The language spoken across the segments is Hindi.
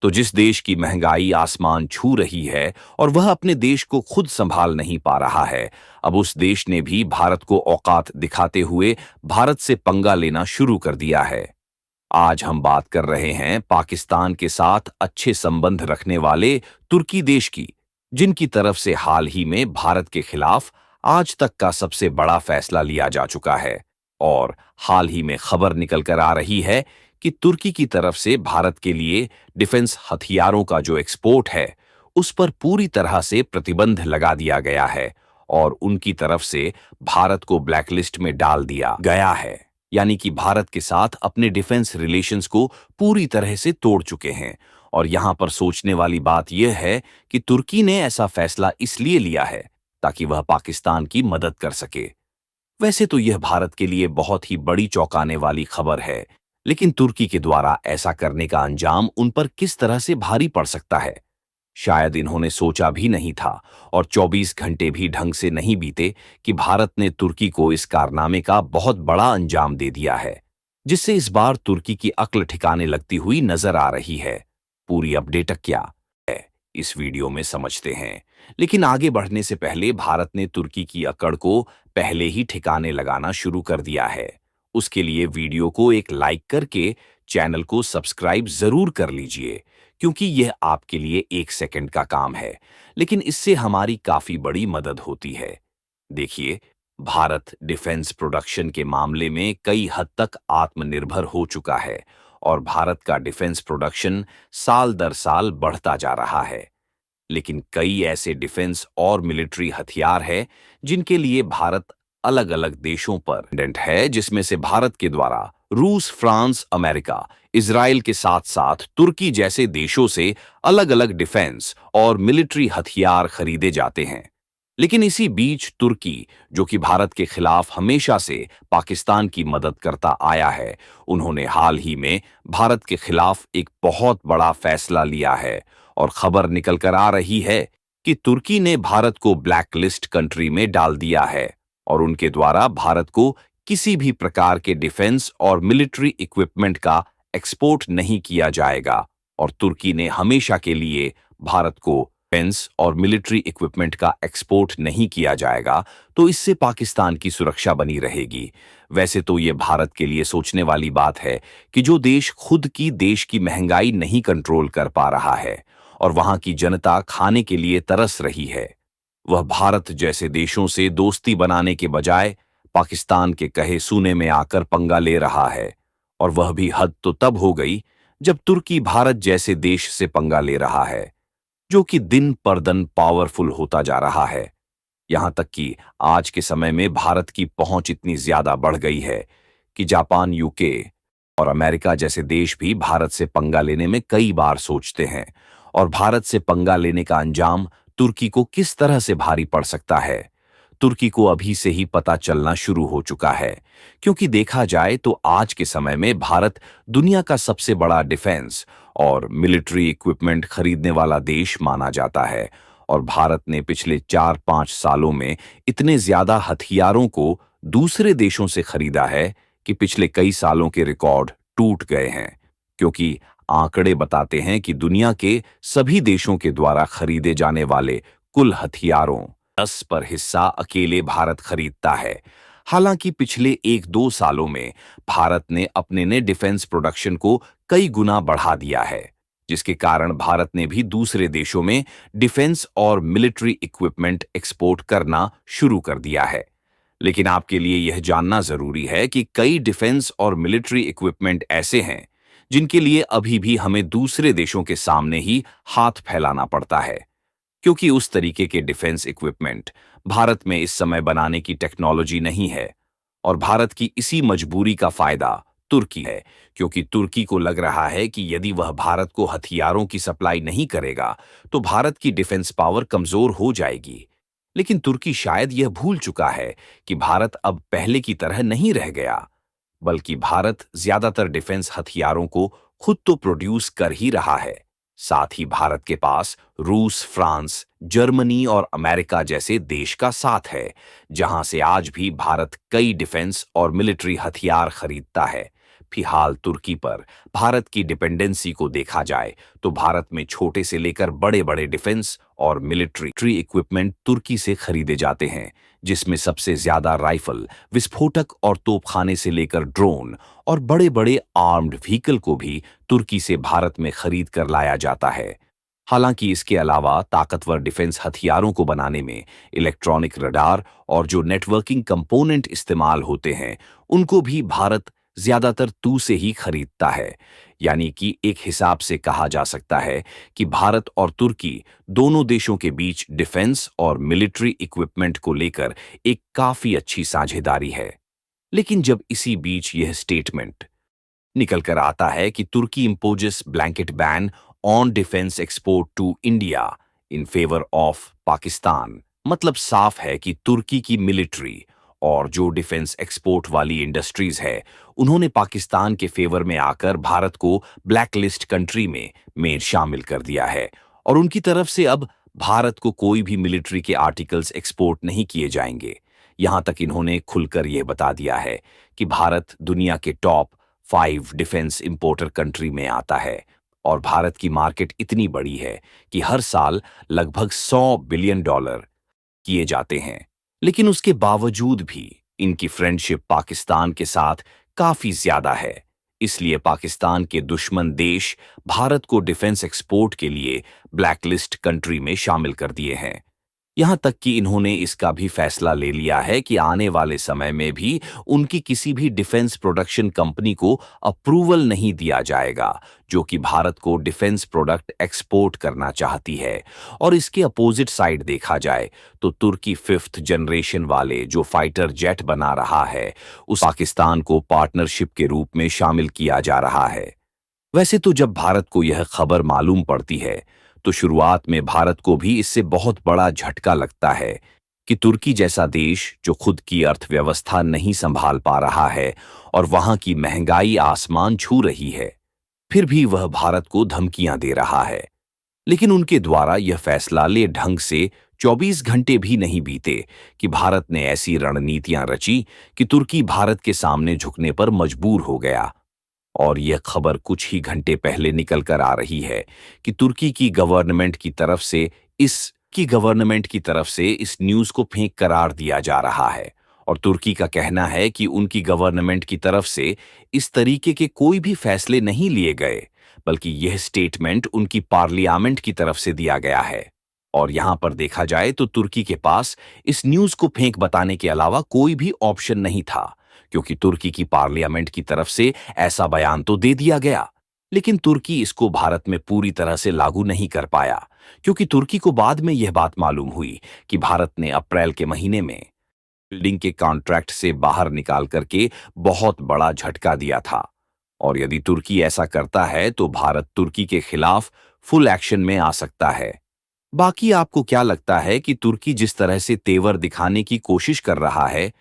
तो जिस देश की महंगाई आसमान छू रही है और वह अपने देश को खुद संभाल नहीं पा रहा है, अब उस देश ने भी भारत को औकात दिखाते हुए भारत से पंगा लेना शुरू कर दिया है। आज हम बात कर रहे हैं पाकिस्तान के साथ अच्छे संबंध रखने वाले तुर्की देश की, जिनकी तरफ से हाल ही में भारत के खिलाफ आज तक का सबसे बड़ा फैसला लिया जा चुका है। और हाल ही में खबर निकल कर आ रही है कि तुर्की की तरफ से भारत के लिए डिफेंस हथियारों का जो एक्सपोर्ट है, उस पर पूरी तरह से प्रतिबंध लगा दिया गया है और उनकी तरफ से भारत को ब्लैकलिस्ट में डाल दिया गया है। यानी कि भारत के साथ अपने डिफेंस रिलेशंस को पूरी तरह से तोड़ चुके हैं। और यहां पर सोचने वाली बात यह है कि तुर्की ने ऐसा फैसला इसलिए लिया है ताकि वह पाकिस्तान की मदद कर सके। वैसे तो यह भारत के लिए बहुत ही बड़ी चौंकाने वाली खबर है, लेकिन तुर्की के द्वारा ऐसा करने का अंजाम उन पर किस तरह से भारी पड़ सकता है, शायद इन्होंने सोचा भी नहीं था। और 24 घंटे भी ढंग से नहीं बीते कि भारत ने तुर्की को इस कारनामे का बहुत बड़ा अंजाम दे दिया है, जिससे इस बार तुर्की की अक्ल ठिकाने लगती हुई नजर आ रही है। पूरी अपडेट क्या है, इस वीडियो में समझते हैं। लेकिन आगे बढ़ने से पहले भारत ने तुर्की की अकड़ को पहले ही ठिकाने लगाना शुरू कर दिया है। उसके लिए वीडियो को एक लाइक करके चैनल को सब्सक्राइब जरूर कर लीजिए, क्योंकि यह आपके लिए 1 सेकंड का काम है, लेकिन इससे हमारी काफी बड़ी मदद होती है। देखिए, भारत डिफेंस प्रोडक्शन के मामले में कई हद तक आत्मनिर्भर हो चुका है और भारत का डिफेंस प्रोडक्शन साल दर साल बढ़ता जा रहा है। लेकिन कई ऐसे डिफेंस और मिलिट्री हथियार हैं जिनके लिए भारत अलग अलग देशों पर डिपेंडेंट है, जिसमें से भारत के द्वारा रूस, फ्रांस, अमेरिका, इजराइल के साथ साथ तुर्की जैसे देशों से अलग अलग डिफेंस और मिलिट्री हथियार खरीदे जाते हैं। लेकिन इसी बीच तुर्की, जो कि भारत के खिलाफ हमेशा से पाकिस्तान की मदद करता आया है, उन्होंने हाल ही में भारत के खिलाफ एक बहुत बड़ा फैसला लिया है और खबर निकल कर आ रही है कि तुर्की ने भारत को ब्लैक लिस्ट कंट्री में डाल दिया है और उनके द्वारा भारत को किसी भी प्रकार के डिफेंस और मिलिट्री इक्विपमेंट का एक्सपोर्ट नहीं किया जाएगा। और तुर्की ने हमेशा के लिए भारत को डिफेंस और मिलिट्री इक्विपमेंट का एक्सपोर्ट नहीं किया जाएगा, तो इससे पाकिस्तान की सुरक्षा बनी रहेगी। वैसे तो ये भारत के लिए सोचने वाली बात है कि जो देश खुद की देश की महंगाई नहीं कंट्रोल कर पा रहा है और वहां की जनता खाने के लिए तरस रही है, वह भारत जैसे देशों से दोस्ती बनाने के बजाय पाकिस्तान के कहे सुने में आकर पंगा ले रहा है। और वह भी हद तो तब हो गई जब तुर्की भारत जैसे देश से पंगा ले रहा है, जो कि दिन पर दिन पावरफुल होता जा रहा है। यहां तक कि आज के समय में भारत की पहुंच इतनी ज्यादा बढ़ गई है कि जापान, यूके और अमेरिका जैसे देश भी भारत से पंगा लेने में कई बार सोचते हैं। और भारत से पंगा लेने का अंजाम तुर्की को किस तरह से भारी पड़ सकता है, तुर्की को अभी से ही पता चलना शुरू हो चुका है। क्योंकि देखा जाए तो आज के समय में भारत दुनिया का सबसे बड़ा डिफेंस और मिलिट्री इक्विपमेंट खरीदने वाला देश माना जाता है। और भारत ने पिछले 4-5 सालों में इतने ज्यादा हथियारों को दूसरे देशों से खरीदा है कि पिछले कई सालों के रिकॉर्ड टूट गए हैं। क्योंकि आंकड़े बताते हैं कि दुनिया के सभी देशों के द्वारा खरीदे जाने वाले कुल हथियारों 10 पर हिस्सा अकेले भारत खरीदता है। हालांकि पिछले 1-2 सालों में भारत ने अपने ने डिफेंस प्रोडक्शन को कई गुना बढ़ा दिया है, जिसके कारण भारत ने भी दूसरे देशों में डिफेंस और मिलिट्री इक्विपमेंट एक्सपोर्ट करना शुरू कर दिया है। लेकिन आपके लिए यह जानना जरूरी है कि कई डिफेंस और मिलिट्री इक्विपमेंट ऐसे हैं जिनके लिए अभी भी हमें दूसरे देशों के सामने ही हाथ फैलाना पड़ता है, क्योंकि उस तरीके के डिफेंस इक्विपमेंट भारत में इस समय बनाने की टेक्नोलॉजी नहीं है। और भारत की इसी मजबूरी का फायदा तुर्की है, क्योंकि तुर्की को लग रहा है कि यदि वह भारत को हथियारों की सप्लाई नहीं करेगा तो भारत की डिफेंस पावर कमजोर हो जाएगी। लेकिन तुर्की शायद यह भूल चुका है कि भारत अब पहले की तरह नहीं रह गया, बल्कि भारत ज्यादातर डिफेंस हथियारों को खुद तो प्रोड्यूस कर ही रहा है। साथ ही भारत के पास रूस, फ्रांस, जर्मनी और अमेरिका जैसे देश का साथ है, जहां से आज भी भारत कई डिफेंस और मिलिट्री हथियार खरीदता है। फिलहाल तुर्की पर भारत की डिपेंडेंसी को देखा जाए तो भारत में छोटे से लेकर बड़े बड़े डिफेंस और मिलिट्री इक्विपमेंट तुर्की से खरीदे जाते हैं, जिसमें सबसे ज्यादा राइफल, विस्फोटक और तोपखाने से लेकर ड्रोन और बड़े बड़े आर्म्ड व्हीकल को भी तुर्की से भारत में खरीद कर लाया जाता है। हालांकि इसके अलावा ताकतवर डिफेंस हथियारों को बनाने में इलेक्ट्रॉनिक रडार और जो नेटवर्किंग कंपोनेंट इस्तेमाल होते हैं, उनको भी भारत ज्यादातर तू से ही खरीदता है। यानी कि एक हिसाब से कहा जा सकता है कि भारत और तुर्की दोनों देशों के बीच डिफेंस और मिलिट्री इक्विपमेंट को लेकर एक काफी अच्छी साझेदारी है। लेकिन जब इसी बीच यह स्टेटमेंट निकल कर आता है कि Turkey imposes blanket ban on defence export to India in favour of Pakistan, मतलब साफ है कि तुर्की की मिलिट्री और जो डिफेंस एक्सपोर्ट वाली इंडस्ट्रीज है, उन्होंने पाकिस्तान के फेवर में आकर भारत को ब्लैकलिस्ट कंट्री में शामिल कर दिया है और उनकी तरफ से अब भारत को कोई भी मिलिट्री के आर्टिकल्स एक्सपोर्ट नहीं किए जाएंगे। यहां तक इन्होंने खुलकर यह बता दिया है कि भारत दुनिया के टॉप 5 डिफेंस इंपोर्टर कंट्री में आता है और भारत की मार्केट इतनी बड़ी है कि हर साल लगभग $100 बिलियन किए जाते हैं। लेकिन उसके बावजूद भी इनकी फ्रेंडशिप पाकिस्तान के साथ काफी ज्यादा है। इसलिए पाकिस्तान के दुश्मन देश भारत को डिफेंस एक्सपोर्ट के लिए ब्लैकलिस्ट कंट्री में शामिल कर दिए हैं। यहां तक कि इन्होंने इसका भी फैसला ले लिया है कि आने वाले समय में भी उनकी किसी भी डिफेंस प्रोडक्शन कंपनी को अप्रूवल नहीं दिया जाएगा जो कि भारत को डिफेंस प्रोडक्ट एक्सपोर्ट करना चाहती है। और इसके अपोजिट साइड देखा जाए तो तुर्की 5th जनरेशन वाले जो फाइटर जेट बना रहा है, उस पाकिस्तान को पार्टनरशिप के रूप में शामिल किया जा रहा है। वैसे तो जब भारत को यह खबर मालूम पड़ती है तो शुरुआत में भारत को भी इससे बहुत बड़ा झटका लगता है कि तुर्की जैसा देश जो खुद की अर्थव्यवस्था नहीं संभाल पा रहा है और वहां की महंगाई आसमान छू रही है, फिर भी वह भारत को धमकियां दे रहा है। लेकिन उनके द्वारा यह फैसला ले ढंग से 24 घंटे भी नहीं बीते कि भारत ने ऐसी रणनीतियां रची कि तुर्की भारत के सामने झुकने पर मजबूर हो गया। और यह खबर कुछ ही घंटे पहले निकल कर आ रही है कि तुर्की की गवर्नमेंट की तरफ से इस न्यूज को फेंक करार दिया जा रहा है और तुर्की का कहना है कि उनकी गवर्नमेंट की तरफ से इस तरीके के कोई भी फैसले नहीं लिए गए, बल्कि यह स्टेटमेंट उनकी पार्लियामेंट की तरफ से दिया गया है। और यहां पर देखा जाए तो तुर्की के पास इस न्यूज को फेंक बताने के अलावा कोई भी ऑप्शन नहीं था, क्योंकि तुर्की की पार्लियामेंट की तरफ से ऐसा बयान तो दे दिया गया, लेकिन तुर्की इसको भारत में पूरी तरह से लागू नहीं कर पाया, क्योंकि तुर्की को बाद में यह बात मालूम हुई कि भारत ने अप्रैल के महीने में बिल्डिंग के कॉन्ट्रैक्ट से बाहर निकाल करके बहुत बड़ा झटका दिया था। और यदि तुर्की ऐसा करता है तो भारत तुर्की के खिलाफ फुल एक्शन में आ सकता है। बाकी आपको क्या लगता है कि तुर्की जिस तरह से तेवर दिखाने की कोशिश कर रहा है,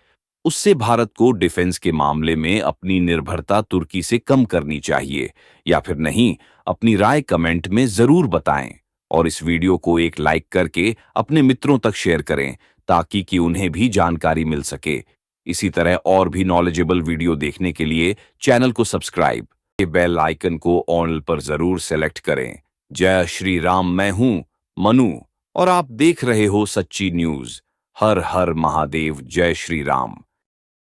उससे भारत को डिफेंस के मामले में अपनी निर्भरता तुर्की से कम करनी चाहिए या फिर नहीं? अपनी राय कमेंट में जरूर बताएं और इस वीडियो को एक लाइक करके अपने मित्रों तक शेयर करें ताकि कि उन्हें भी जानकारी मिल सके। इसी तरह और भी नॉलेजेबल वीडियो देखने के लिए चैनल को सब्सक्राइब के बेल आइकन को ऑल पर जरूर सेलेक्ट करें। जय श्री राम। मैं हूं मनु और आप देख रहे हो सच्ची न्यूज। हर हर महादेव। जय श्री राम।